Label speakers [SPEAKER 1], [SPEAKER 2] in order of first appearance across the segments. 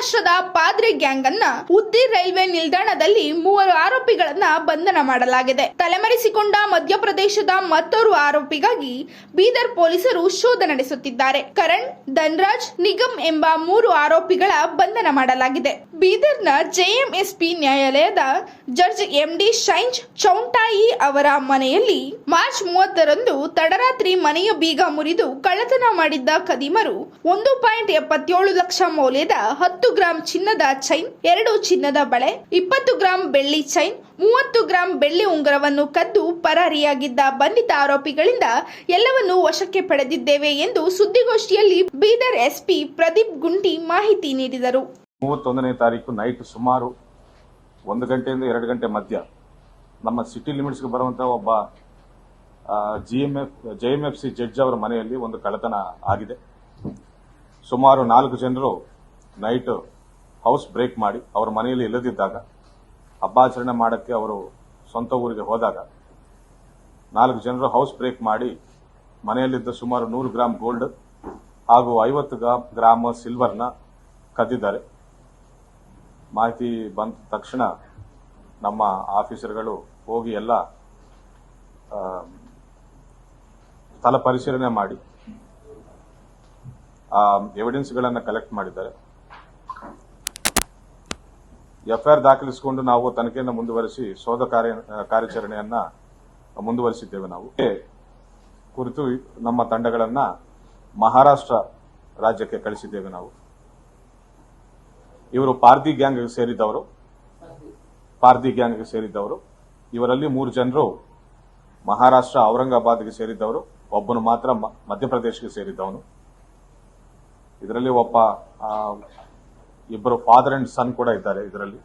[SPEAKER 1] ಮಹಾರಾಷ್ಟ್ರದ Padre gang ಅನ್ನ ಉದ್ದಿ railway ನಿಲ್ದಾಣದಲ್ಲಿ 3 ಆರೋಪಿಗಳನ್ನ ಬಂಧನ ಮಾಡಲಾಗಿದೆ. ತಲೆಮರೆಸಿಕೊಂಡ ಮಧ್ಯಪ್ರದೇಶದ ಮತ್ತೋರ್ವ ಆರೋಪಿಗಾಗಿ ಬೀದರ್ ಪೊಲೀಸರು ಶೋಧ ನಡೆಸುತ್ತಿದ್ದಾರೆ. ಕರಣ್, ಧನ್ರಾಜ್, ನಿಗಮ್ ಎಂಬ 3 ಆರೋಪಿಗಳ ಬಂಧನ ಮಾಡಲಾಗಿದೆ. ಬೀದರ್ನ ಜೆಎಂಎಸ್ಪಿ ನ್ಯಾಯಾಲಯದ ಜಡ್ಜ್ ಎಂಡಿ ಶೈಂಜ್ ಚೌಂಟಾಯಿ ಅವರ ಮನೆಯಲ್ಲಿ ಮಾರ್ಚ್ 30ರಂದು ತಡರಾತ್ರಿ ಮನೆಯ ಬೀಗ ಮುರಿದು ಕಳ್ಳತನ ಮಾಡಿದ್ದ ಖದೀಮರು 1.77 ಲಕ್ಷ ಮೌಲ್ಯದ 10 ಗ್ರಾಂ ಚಿನ್ನದ ಚೈನ್, 2 ಚಿನ್ನದ ಬಳೆ, 20 ಗ್ರಾಂ ಬೆಳ್ಳಿ ಚೈನ್, 30 ಗ್ರಾಂ ಬೆಳ್ಳಿ ಉಂಗುರವನ್ನು ಕದ್ದು ಪರಾರಿಯಾಗಿದ್ದ ಬಂಧಿತ ಆರೋಪಿಗಳಿಂದ ಎಲ್ಲವನ್ನೂ ವಶಕ್ಕೆ ಪಡೆದಿದ್ದೇವೆ ಎಂದು ಸುದ್ದಿಗೋಷ್ಠಿಯಲ್ಲಿ ಬೀದರ್ ಎಸ್ಪಿ ಪ್ರದೀಪ್ ಗುಂಟಿ ಮಾಹಿತಿ ನೀಡಿದರು.
[SPEAKER 2] 31ನೇ ತಾರೀಕು ನೈಟ್ ಸುಮಾರು 1 ಗಂಟೆಯಿಂದ 2 ಗಂಟೆ ಮಧ್ಯ ನಮ್ಮ ಸಿಟಿ ಲಿಮಿಟ್ಸ್ಗೆ ಬರುವಂತಹ ಒಬ್ಬ ಜೆಎಂಎಫ್ಸಿ ಜಡ್ಜ್ ಅವರ ಮನೆಯಲ್ಲಿ ಒಂದು ಕಳ್ಳತನ ಆಗಿದೆ. ಸುಮಾರು 4 ಜನರು ನೈಟ್ ಹೌಸ್ ಬ್ರೇಕ್ ಮಾಡಿ ಅವರ ಮನೆಯಲ್ಲಿ ಇಲ್ಲದಿದ್ದಾಗ ಹಬ್ಬಾಚರಣೆ ಮಾಡಕ್ಕೆ ಅವರು ಸ್ವಂತ ಊರಿಗೆ ಹೋದಾಗ 4 ಜನರು ಹೌಸ್ ಬ್ರೇಕ್ ಮಾಡಿ ಮನೆಯಲ್ಲಿದ್ದ ಸುಮಾರು 100 ಗ್ರಾಂ ಗೋಲ್ಡ್ ಹಾಗೂ 50 ಗ್ರಾಂ ಸಿಲ್ವರ್ನ ಕದ್ದಿದ್ದಾರೆ. ಮಾಹಿತಿ ಬಂದ ತಕ್ಷಣ ನಮ್ಮ ಆಫೀಸರ್ಗಳು ಹೋಗಿ ಎಲ್ಲ ಸ್ಥಳ ಪರಿಶೀಲನೆ ಮಾಡಿ ಎವಿಡೆನ್ಸ್ಗಳನ್ನು ಕಲೆಕ್ಟ್ ಮಾಡಿದ್ದಾರೆ. ಎಫ್ಐಆರ್ ದಾಖಲಿಸಿಕೊಂಡು ನಾವು ತನಿಖೆಯನ್ನು ಮುಂದುವರಿಸಿ ಶೋಧ ಕಾರ್ಯಾಚರಣೆಯನ್ನ ಮುಂದುವರಿಸಿದ್ದೇವೆ. ನಾವು ಕುರಿತು ನಮ್ಮ ತಂಡಗಳನ್ನ ಮಹಾರಾಷ್ಟ್ರ ರಾಜ್ಯಕ್ಕೆ ಕಳಿಸಿದ್ದೇವೆ. ನಾವು ಇವರು ಪಾರ್ದಿ ಗ್ಯಾಂಗ್ಗೆ ಸೇರಿದ್ದವರು. ಇವರಲ್ಲಿ 3 ಜನರು ಮಹಾರಾಷ್ಟ್ರ ಔರಂಗಾಬಾದ್ಗೆ ಸೇರಿದ್ದವರು, ಒಬ್ಬನು ಮಾತ್ರ ಮಧ್ಯಪ್ರದೇಶಕ್ಕೆ ಸೇರಿದ್ದವನು. ಇದರಲ್ಲಿ ಇಬ್ಬರು ಫಾದರ್ ಅಂಡ್ ಸನ್ ಕೂಡ ಇದ್ದಾರೆ. ಇದರಲ್ಲಿ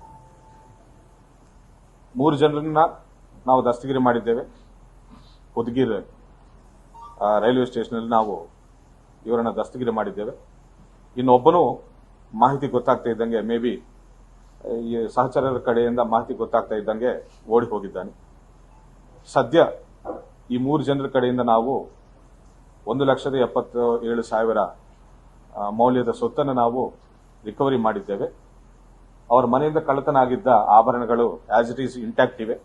[SPEAKER 2] 3 ಜನರನ್ನ ನಾವು ದಸ್ತಗಿರಿ ಮಾಡಿದ್ದೇವೆ. ಹುದಗೀರ್ ರೈಲ್ವೆ ಸ್ಟೇಷನ್ ನಾವು ಇವರನ್ನ ದಸ್ತಗಿರಿ ಮಾಡಿದ್ದೇವೆ. ಇನ್ನೊಬ್ಬನು ಮಾಹಿತಿ ಗೊತ್ತಾಗ್ತಾ ಇದ್ದಂಗೆ ಮೇ ಬಿ ಈ ಸಹಚರರ ಕಡೆಯಿಂದ ಮಾಹಿತಿ ಗೊತ್ತಾಗ್ತಾ ಇದ್ದಂಗೆ ಓಡಿ ಹೋಗಿದ್ದಾನೆ. ಸದ್ಯ ಈ 3 ಜನರ ಕಡೆಯಿಂದ ನಾವು 1,77,000 ಮೌಲ್ಯದ ಸೊತ್ತನ್ನು ನಾವು ರಿಕವರಿ ಮಾಡಿದ್ದೇವೆ. ಅವರ ಮನೆಯಿಂದ ಕಳ್ಳತನ ಆಗಿದ್ದ ಆಭರಣಗಳು ಆಸ್ ಇಟ್ ಈಸ್ ಇಂಟ್ಯಾಕ್ಟ್ ಇವೆ.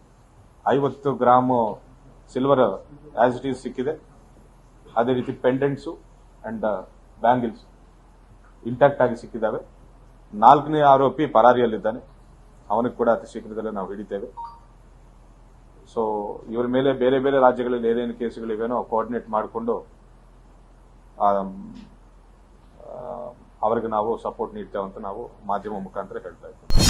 [SPEAKER 2] 50 gram silver as it is ಸಿಕ್ಕಿದೆ. ಅದೇ ರೀತಿ ಪೆಂಡೆಂಟ್ಸು ಅಂಡ್ ಬ್ಯಾಂಗಿಲ್ಸ್ ಇಂಟ್ಯಾಕ್ಟ್ ಆಗಿ ಸಿಕ್ಕಿದ್ದಾವೆ. 4ನೇ ಆರೋಪಿ ಪರಾರಿಯಲ್ಲಿದ್ದಾನೆ. ಅವನಿಗೆ ಕೂಡ ಅತಿ ಶೀಘ್ರದಲ್ಲೇ ನಾವು ಹಿಡಿತೇವೆ. ಸೊ ಇವರ ಮೇಲೆ ಬೇರೆ ಬೇರೆ ರಾಜ್ಯಗಳಲ್ಲಿ ಏನೇನು ಕೇಸುಗಳಿವೆನೋ ಕೋಆರ್ಡಿನೇಟ್ ಮಾಡಿಕೊಂಡು ಅವರಿಗೆ ನಾವು ಸಪೋರ್ಟ್ ನೀಡ್ತೇವೆ ಅಂತ ನಾವು ಮಾಧ್ಯಮ ಮುಖಾಂತರ ಹೇಳ್ತಾ ಇದ್ದೇವೆ.